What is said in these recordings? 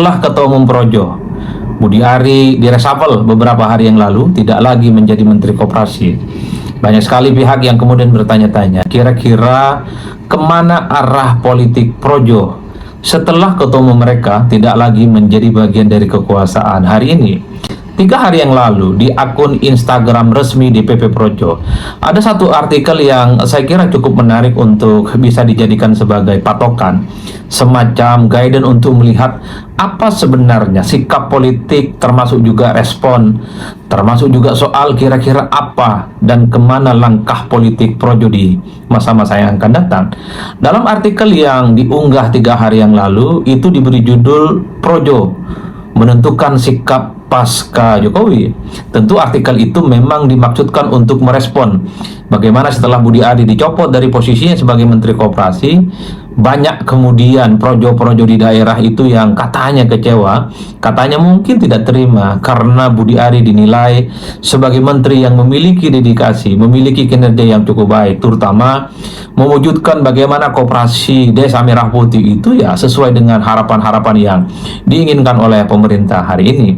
Setelah Ketua Umum Projo Budi Ari diresapel beberapa hari yang lalu, tidak lagi menjadi Menteri Koperasi. Banyak sekali pihak yang kemudian bertanya-tanya, kira-kira kemana arah politik Projo setelah Ketua Umum mereka tidak lagi menjadi bagian dari kekuasaan. Hari ini, 3 hari yang lalu, di akun Instagram resmi DPP Projo, ada satu artikel yang saya kira cukup menarik untuk bisa dijadikan sebagai patokan, semacam guidance untuk melihat apa sebenarnya sikap politik, termasuk juga respon, termasuk juga soal kira-kira apa dan kemana langkah politik Projo di masa-masa yang akan datang. Dalam artikel yang diunggah 3 hari yang lalu, itu diberi judul Projo menentukan sikap pasca Jokowi. Tentu artikel itu memang dimaksudkan untuk merespon bagaimana setelah Budi Ari dicopot dari posisinya sebagai Menteri Koperasi, banyak kemudian projo-projo di daerah itu yang katanya kecewa, katanya mungkin tidak terima karena Budi Ari dinilai sebagai menteri yang memiliki dedikasi, memiliki kinerja yang cukup baik, terutama mewujudkan bagaimana koperasi Desa Merah Putih itu ya sesuai dengan harapan-harapan yang diinginkan oleh pemerintah hari ini.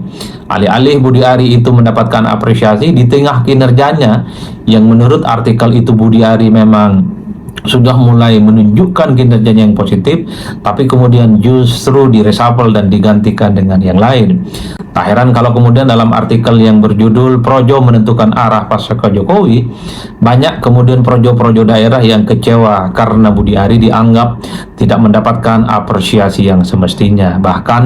Alih-alih Budi Ari itu mendapatkan apresiasi di tengah kinerjanya yang menurut artikel itu Budi Ari memang sudah mulai menunjukkan kinerjanya yang positif, tapi kemudian justru diresapel dan digantikan dengan yang lain. Tak heran kalau kemudian dalam artikel yang berjudul Projo menentukan arah pasca Jokowi, banyak kemudian projo-projo daerah yang kecewa karena Budi Ari dianggap tidak mendapatkan apresiasi yang semestinya. Bahkan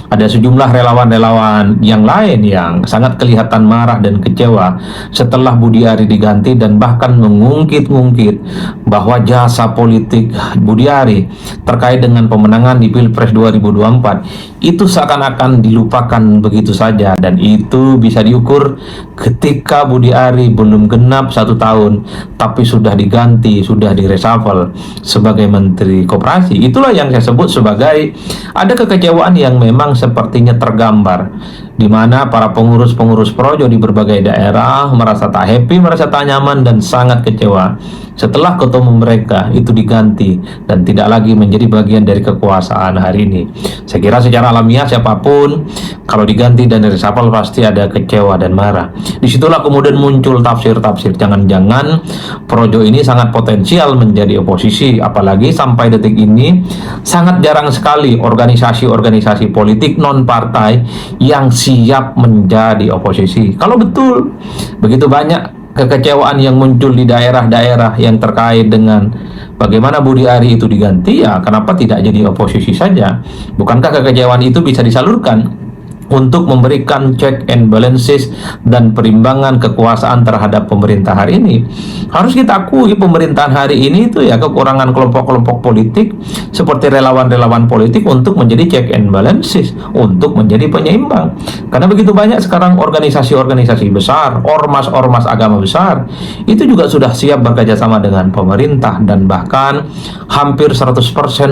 ada sejumlah relawan-relawan yang lain yang sangat kelihatan marah dan kecewa setelah Budi Ari diganti, dan bahkan mengungkit-ungkit bahwa jasa politik Budi Ari terkait dengan pemenangan di Pilpres 2024 itu seakan-akan dilupakan begitu saja, dan itu bisa diukur ketika Budi Ari belum genap 1 tahun tapi sudah diganti, sudah diresafel sebagai Menteri Koperasi. Itulah yang saya sebut sebagai ada kekecewaan yang memang sepertinya tergambar, di mana para pengurus-pengurus Projo di berbagai daerah merasa tak happy, merasa tak nyaman, dan sangat kecewa setelah ketua umum mereka itu diganti dan tidak lagi menjadi bagian dari kekuasaan hari ini. Saya kira secara alamiah siapapun kalau diganti dan reshuffle pasti ada kecewa dan marah. Disitulah kemudian muncul tafsir-tafsir, jangan-jangan Projo ini sangat potensial menjadi oposisi, apalagi sampai detik ini sangat jarang sekali organisasi-organisasi politik non-partai yang siap menjadi oposisi. Kalau betul begitu banyak kekecewaan yang muncul di daerah-daerah yang terkait dengan bagaimana Budi Ari itu diganti, ya kenapa tidak jadi oposisi saja? Bukankah kekecewaan itu bisa disalurkan untuk memberikan check and balances dan perimbangan kekuasaan terhadap pemerintah hari ini? Harus kita akui pemerintahan hari ini itu ya kekurangan kelompok-kelompok politik seperti relawan-relawan politik untuk menjadi check and balances, untuk menjadi penyeimbang. Karena begitu banyak sekarang organisasi-organisasi besar, ormas-ormas agama besar itu juga sudah siap bekerja sama dengan pemerintah, dan bahkan hampir 100%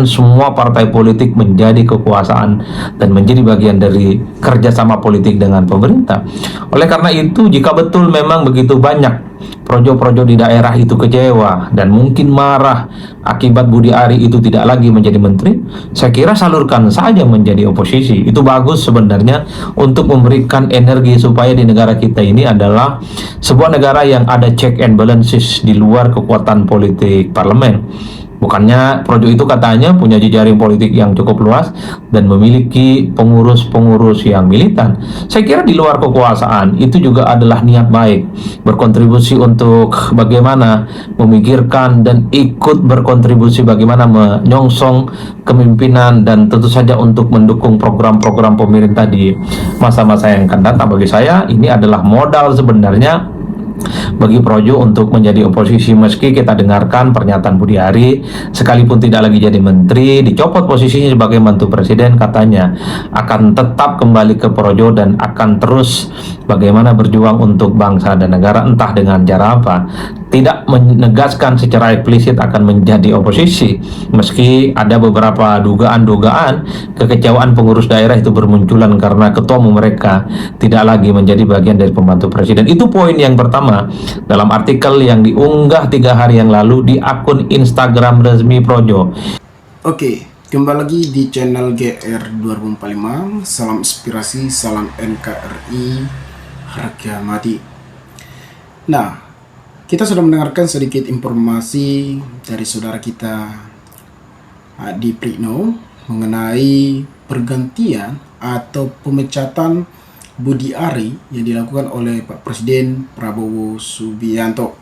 semua partai politik menjadi kekuasaan dan menjadi bagian dari kerjasama politik dengan pemerintah. Oleh karena itu, jika betul memang begitu banyak projo-projo di daerah itu kecewa dan mungkin marah akibat Budi Ari itu tidak lagi menjadi menteri, saya kira salurkan saja menjadi oposisi. Itu bagus sebenarnya untuk memberikan energi supaya di negara kita ini adalah sebuah negara yang ada check and balances di luar kekuatan politik parlemen. Bukannya Projo itu katanya punya jejaring politik yang cukup luas dan memiliki pengurus-pengurus yang militan. Saya kira di luar kekuasaan itu juga adalah niat baik, berkontribusi untuk bagaimana memikirkan dan ikut berkontribusi bagaimana menyongsong kepemimpinan, dan tentu saja untuk mendukung program-program pemerintah di masa-masa yang akan datang. Bagi saya ini adalah modal sebenarnya bagi Projo untuk menjadi oposisi. Meski kita dengarkan pernyataan Budi Ari, sekalipun tidak lagi jadi menteri, dicopot posisinya sebagai mantu presiden, katanya akan tetap kembali ke Projo dan akan terus bagaimana berjuang untuk bangsa dan negara, entah dengan cara apa. Tidak menegaskan secara eksplisit akan menjadi oposisi, meski ada beberapa dugaan-dugaan kekecewaan pengurus daerah itu bermunculan karena ketua umum mereka tidak lagi menjadi bagian dari pembantu presiden. Itu poin yang pertama dalam artikel yang diunggah 3 hari yang lalu di akun Instagram resmi Projo. Oke, Kembali lagi di channel GR 2045. Salam inspirasi, salam NKRI, harga mati. Nah, kita sudah mendengarkan sedikit informasi dari saudara kita Adi Prino mengenai pergantian atau pemecatan Budi Ari yang dilakukan oleh Pak Presiden Prabowo Subianto.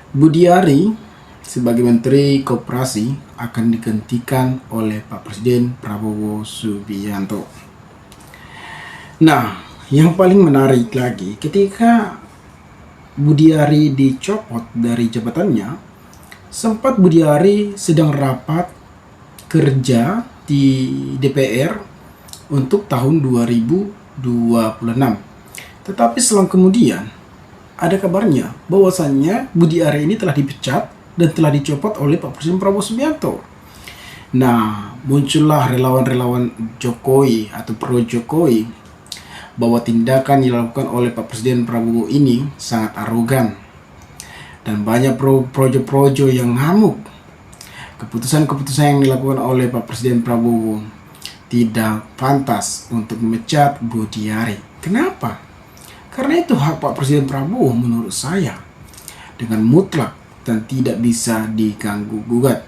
Budi Ari sebagai Menteri Koperasi akan digantikan oleh Pak Presiden Prabowo Subianto. Nah, yang paling menarik lagi, ketika Budi Ari dicopot dari jabatannya, sempat Budi Ari sedang rapat kerja di DPR untuk tahun 2026. Tetapi selang kemudian ada kabarnya bahwasannya Budi Ari ini telah dipecat dan telah dicopot oleh Pak Presiden Prabowo Subianto. Nah, muncullah relawan-relawan Jokowi atau pro Jokowi bahwa tindakan yang dilakukan oleh Pak Presiden Prabowo ini sangat arogan dan banyak projo-projo yang ngamuk. Keputusan-keputusan yang dilakukan oleh Pak Presiden Prabowo tidak pantas untuk memecat Budi Ari. Kenapa? Karena itu hak Pak Presiden Prabowo menurut saya dengan mutlak dan tidak bisa diganggu-gugat.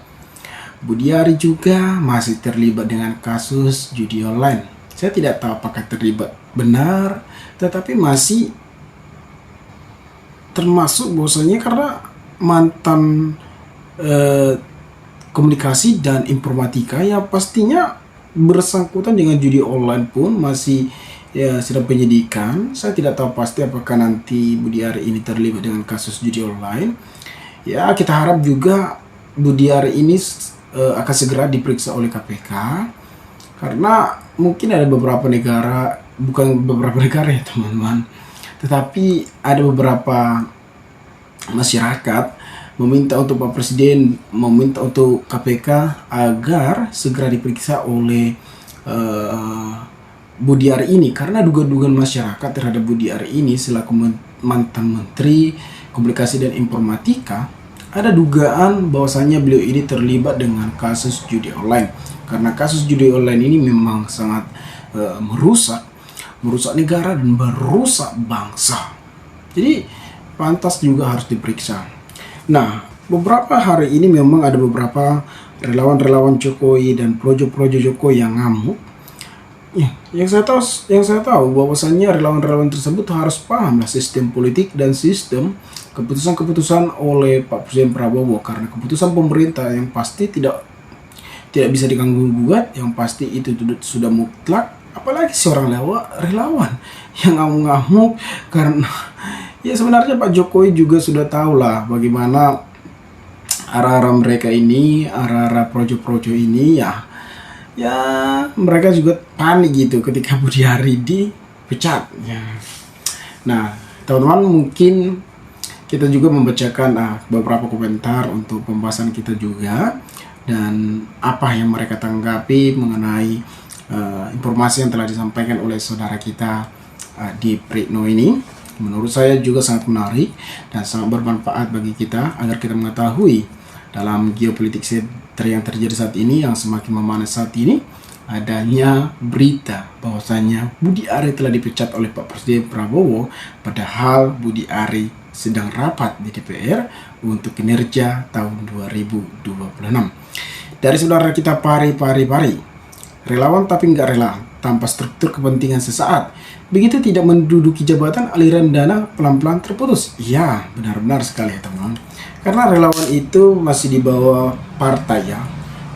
Budi Ari juga masih terlibat dengan kasus judi online. Saya tidak tahu apakah terlibat benar, tetapi masih termasuk bahwasanya karena mantan komunikasi dan informatika yang pastinya bersangkutan dengan judi online pun masih sedang penyidikan. Saya tidak tahu pasti apakah nanti Budi Ari ini terlibat dengan kasus judi online. Ya, kita harap juga Budi Ari ini akan segera diperiksa oleh KPK, karena mungkin ada beberapa negara, bukan beberapa negara ya teman-teman, tetapi ada beberapa masyarakat meminta untuk Pak Presiden, meminta untuk KPK agar segera diperiksa oleh Budi Ari ini, karena dugaan-dugaan masyarakat terhadap Budi Ari ini selaku mantan Menteri Komunikasi dan Informatika, ada dugaan bahwasannya beliau ini terlibat dengan kasus judi online. Karena kasus judi online ini memang sangat merusak negara dan merusak bangsa. Jadi pantas juga harus diperiksa. Nah, beberapa hari ini memang ada beberapa relawan-relawan Jokowi dan projo-projo Jokowi yang ngamuk. Yang saya tahu bahwasannya relawan-relawan tersebut harus pahamlah sistem politik dan sistem keputusan-keputusan oleh Pak Presiden Prabowo, karena keputusan pemerintah yang pasti tidak bisa diganggu-gugat, yang pasti itu sudah mutlak. Apalagi seorang relawan yang ngamuk-ngamuk, karena ya sebenarnya Pak Jokowi juga sudah tahu lah bagaimana arah-arah mereka ini, arah-arah projo-projo ini ya mereka juga panik gitu ketika Budi Ari dipecat ya. Nah, teman-teman, mungkin kita juga membacakan beberapa komentar untuk pembahasan kita juga, dan apa yang mereka tanggapi mengenai informasi yang telah disampaikan oleh saudara kita di Prino ini. Menurut saya juga sangat menarik dan sangat bermanfaat bagi kita agar kita mengetahui dalam geopolitik yang terjadi saat ini, yang semakin memanas saat ini, adanya berita bahwasanya Budi Ari telah dipecat oleh Pak Presiden Prabowo, padahal Budi Ari sedang rapat di DPR untuk kinerja tahun 2026. Dari saudara kita Pari, relawan tapi nggak rela tanpa struktur kepentingan sesaat. Begitu tidak menduduki jabatan, aliran dana pelan-pelan terputus. Ya, benar-benar sekali ya teman-teman. Karena relawan itu masih di bawah partai ya.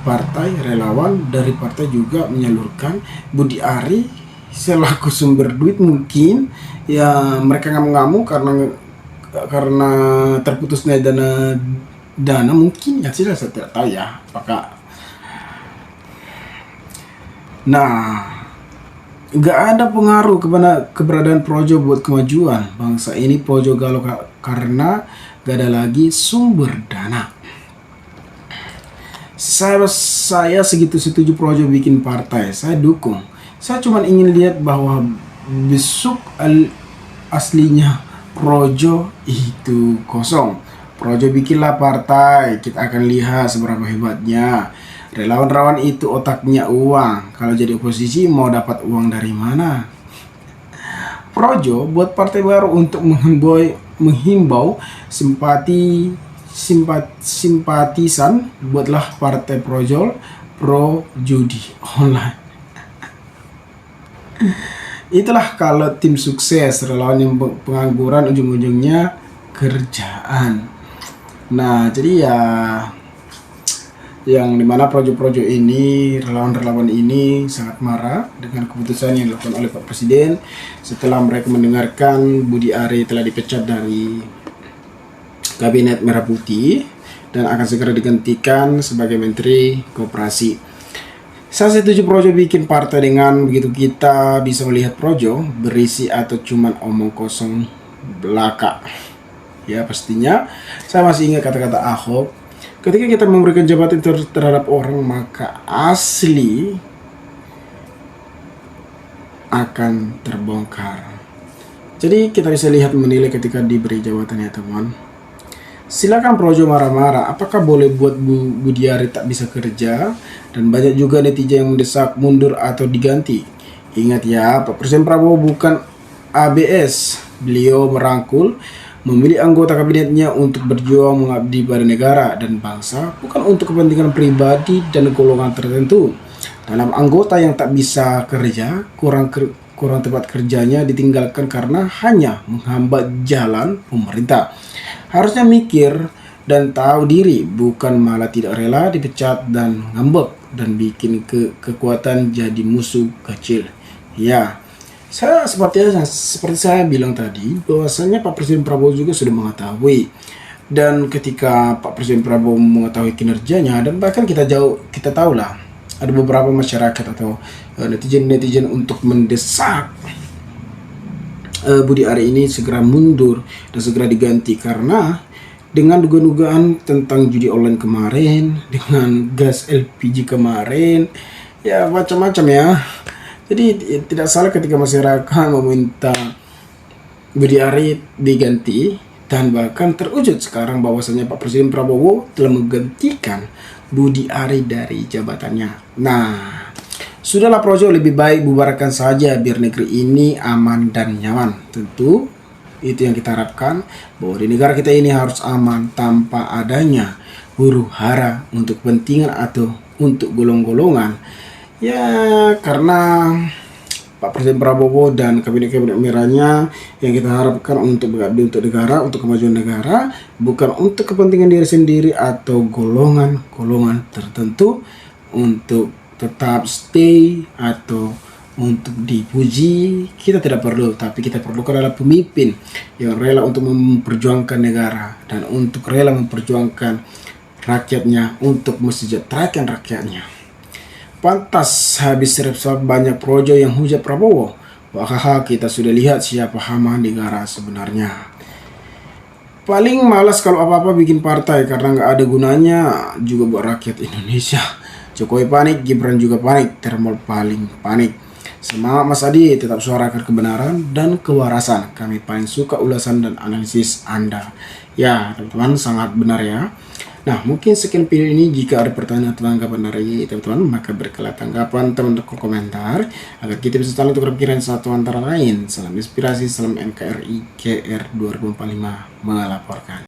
Partai, relawan dari partai juga menyalurkan. Budi Ari selaku sumber duit mungkin ya mereka ngamuk-ngamuk karena terputusnya dana mungkin ya, saya tidak tahu ya apakah. Nah, nggak ada pengaruh kepada keberadaan projo buat kemajuan bangsa ini. Projo galau karena gak ada lagi sumber dana. Saya segitu setuju projo bikin partai, saya dukung. Saya cuma ingin lihat bahwa besok aslinya projo itu kosong. Projo bikinlah partai, kita akan lihat seberapa hebatnya. Relawan-relawan itu otaknya uang. Kalau jadi oposisi mau dapat uang dari mana? Projo buat partai baru untuk menghimbau simpatisan, buatlah partai Projol pro judi online. Itulah kalau tim sukses, relawan yang pengangguran ujung-ujungnya kerjaan. Nah, jadi ya yang dimana projo-projo ini, relawan-relawan ini sangat marah dengan keputusan yang dilakukan oleh Pak Presiden setelah mereka mendengarkan Budi Ari telah dipecat dari Kabinet Merah Putih dan akan segera digantikan sebagai Menteri Koperasi. Saya setuju Projo bikin partai dengan begitu kita bisa melihat Projo berisi atau cuman omong kosong belaka. Ya pastinya saya masih ingat kata-kata Ahok, ketika kita memberikan jabatan terhadap orang maka asli akan terbongkar. Jadi kita bisa lihat menilai ketika diberi jabatan ya teman. Silakan Projo marah-marah, apakah boleh buat Budi Ari tak bisa kerja? Dan banyak juga netizen yang mendesak mundur atau diganti. Ingat ya, Pak Presiden Prabowo bukan ABS. Beliau merangkul, memilih anggota kabinetnya untuk berjuang mengabdi pada negara dan bangsa, bukan untuk kepentingan pribadi dan golongan tertentu. Dalam anggota yang tak bisa kerja, kurang tempat kerjanya ditinggalkan karena hanya menghambat jalan pemerintah. Harusnya mikir dan tahu diri, bukan malah tidak rela dipecat dan ngambek dan bikin kekuatan jadi musuh kecil. Ya, seperti saya bilang tadi, bahwasanya Pak Presiden Prabowo juga sudah mengetahui. Dan ketika Pak Presiden Prabowo mengetahui kinerjanya, dan bahkan kita tahulah ada beberapa masyarakat atau netizen untuk mendesak Budi Ari ini segera mundur dan segera diganti karena dengan dugaan-dugaan tentang judi online kemarin, dengan gas LPG kemarin, ya macam-macam ya. Jadi tidak salah ketika masyarakat meminta Budi Ari diganti dan bahkan terwujud sekarang bahwasanya Pak Presiden Prabowo telah menggantikan Budi Ari dari jabatannya. Nah, sudahlah Projo, lebih baik bubarkan saja biar negeri ini aman dan nyaman. Tentu itu yang kita harapkan, bahwa di negara kita ini harus aman tanpa adanya huru hara untuk kepentingan atau untuk golong-golongan. Ya karena Pak Presiden Prabowo dan kabinet-kabinet merahnya yang kita harapkan untuk berbakti untuk negara, untuk kemajuan negara, bukan untuk kepentingan diri sendiri atau golongan-golongan tertentu untuk tetap stay atau untuk dipuji. Kita tidak perlu, tapi kita perlukan adalah pemimpin yang rela untuk memperjuangkan negara dan untuk rela memperjuangkan rakyatnya untuk mesejahterakan rakyatnya. Pantas habis serap banyak Projo yang hujat Prabowo. Wah, kita sudah lihat siapa hama negara sebenarnya. Paling malas kalau apa-apa bikin partai karena nggak ada gunanya juga buat rakyat Indonesia. Jokowi panik, Gibran juga panik, Thermal paling panik. Semangat Mas Adi, tetap suarakan kebenaran dan kewarasan. Kami paling suka ulasan dan analisis Anda. Ya, teman-teman, sangat benar ya. Nah, mungkin sekian video ini. Jika ada pertanyaan atau tanggapan dari teman-teman, maka berikanlah tanggapan teman-teman ke komentar agar kita bisa saling tukar pikiran satu antara lain. Salam inspirasi, salam NKRI KR 2045 melaporkan.